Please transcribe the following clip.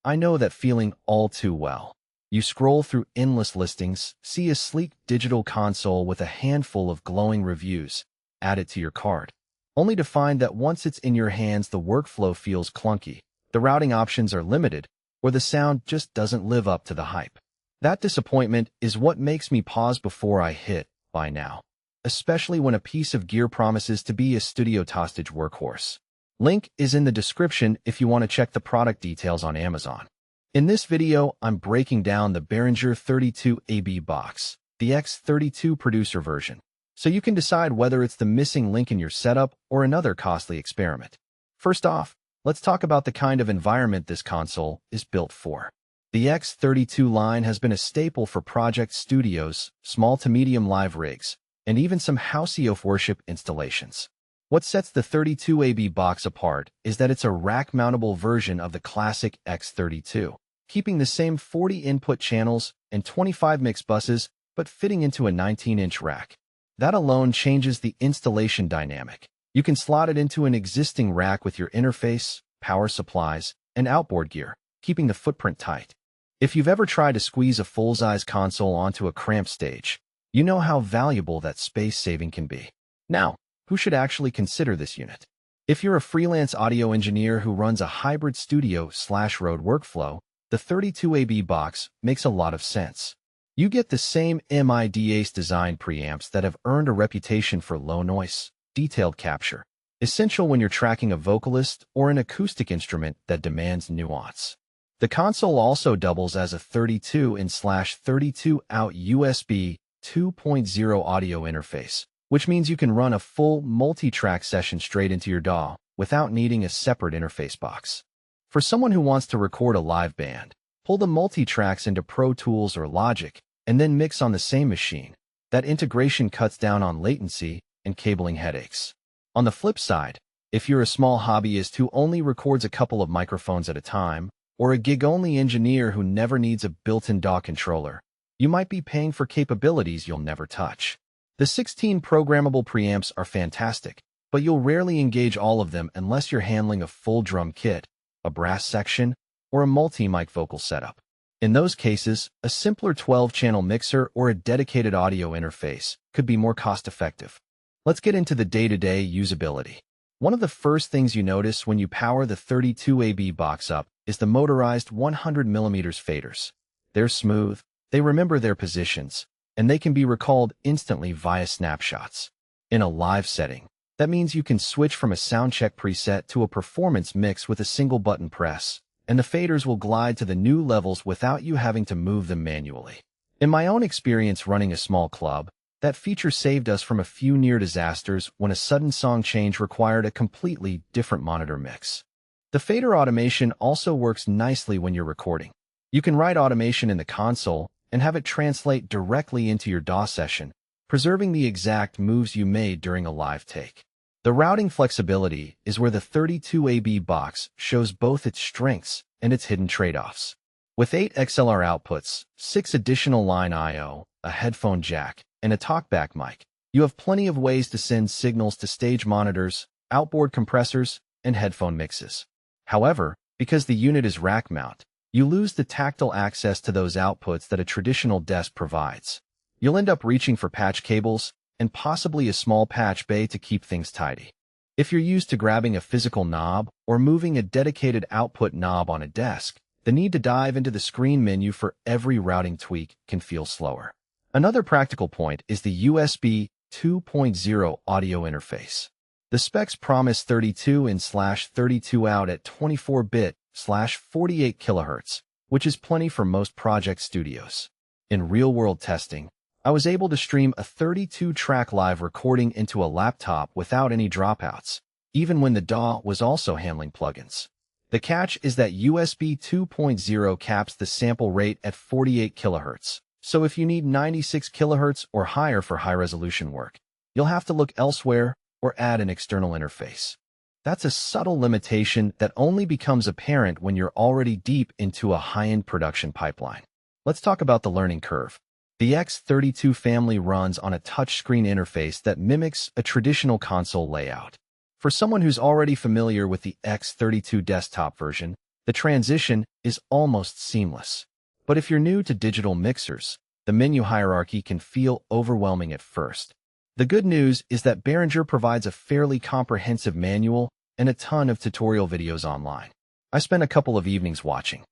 I know that feeling all too well. You scroll through endless listings, see a sleek digital console with a handful of glowing reviews, add it to your cart, only to find that once it's in your hands, the workflow feels clunky, the routing options are limited, or the sound just doesn't live up to the hype. That disappointment is what makes me pause before I hit buy now, especially when a piece of gear promises to be a studio-tostage workhorse. Link is in the description if you want to check the product details on Amazon. In this video, I'm breaking down the Behringer 32AB box, the X32 producer version, so you can decide whether it's the missing link in your setup or another costly experiment. First off, let's talk about the kind of environment this console is built for. The X32 line has been a staple for project studios, small to medium live rigs, and even some housey of worship installations. What sets the 32AB box apart is that it's a rack-mountable version of the classic X32, keeping the same 40 input channels and 25 mix buses, but fitting into a 19-inch rack. That alone changes the installation dynamic. You can slot it into an existing rack with your interface, power supplies, and outboard gear, keeping the footprint tight. If you've ever tried to squeeze a full-size console onto a cramped stage, you know how valuable that space saving can be. Now, who should actually consider this unit? If you're a freelance audio engineer who runs a hybrid studio/road workflow, the 32AB box makes a lot of sense. You get the same MIDAS-designed preamps that have earned a reputation for low noise, detailed capture, essential when you're tracking a vocalist or an acoustic instrument that demands nuance. The console also doubles as a 32-in/32-out USB 2.0 audio interface, which means you can run a full multi-track session straight into your DAW without needing a separate interface box. For someone who wants to record a live band, pull the multi-tracks into Pro Tools or Logic and then mix on the same machine. That integration cuts down on latency and cabling headaches. On the flip side, if you're a small hobbyist who only records a couple of microphones at a time, or a gig-only engineer who never needs a built-in DAW controller, you might be paying for capabilities you'll never touch. The 16 programmable preamps are fantastic, but you'll rarely engage all of them unless you're handling a full drum kit, a brass section, or a multi-mic vocal setup. In those cases, a simpler 12-channel mixer or a dedicated audio interface could be more cost-effective. Let's get into the day-to-day usability. One of the first things you notice when you power the 32AB box up is the motorized 100mm faders. They're smooth, they remember their positions, and they can be recalled instantly via snapshots. In a live setting, that means you can switch from a soundcheck preset to a performance mix with a single button press, and the faders will glide to the new levels without you having to move them manually. In my own experience running a small club, that feature saved us from a few near disasters when a sudden song change required a completely different monitor mix. The fader automation also works nicely when you're recording. You can write automation in the console and have it translate directly into your DAW session, preserving the exact moves you made during a live take. The routing flexibility is where the 32AB box shows both its strengths and its hidden trade-offs. With 8 XLR outputs, 6 additional line I/O, a headphone jack, and a talkback mic, you have plenty of ways to send signals to stage monitors, outboard compressors, and headphone mixes. However, because the unit is rack mount, you lose the tactile access to those outputs that a traditional desk provides. You'll end up reaching for patch cables and possibly a small patch bay to keep things tidy. If you're used to grabbing a physical knob or moving a dedicated output knob on a desk, the need to dive into the screen menu for every routing tweak can feel slower. Another practical point is the USB 2.0 audio interface. The specs promise 32-in/32-out at 24-bit/48 kHz, which is plenty for most project studios. In real-world testing, I was able to stream a 32-track live recording into a laptop without any dropouts, even when the DAW was also handling plugins. The catch is that USB 2.0 caps the sample rate at 48 kHz, so if you need 96 kHz or higher for high-resolution work, you'll have to look elsewhere or add an external interface. That's a subtle limitation that only becomes apparent when you're already deep into a high-end production pipeline. Let's talk about the learning curve. The X32 family runs on a touchscreen interface that mimics a traditional console layout. For someone who's already familiar with the X32 desktop version, The transition is almost seamless. But if you're new to digital mixers, the menu hierarchy can feel overwhelming at first. The good news is that Behringer provides a fairly comprehensive manual and a ton of tutorial videos online. I spent a couple of evenings watching,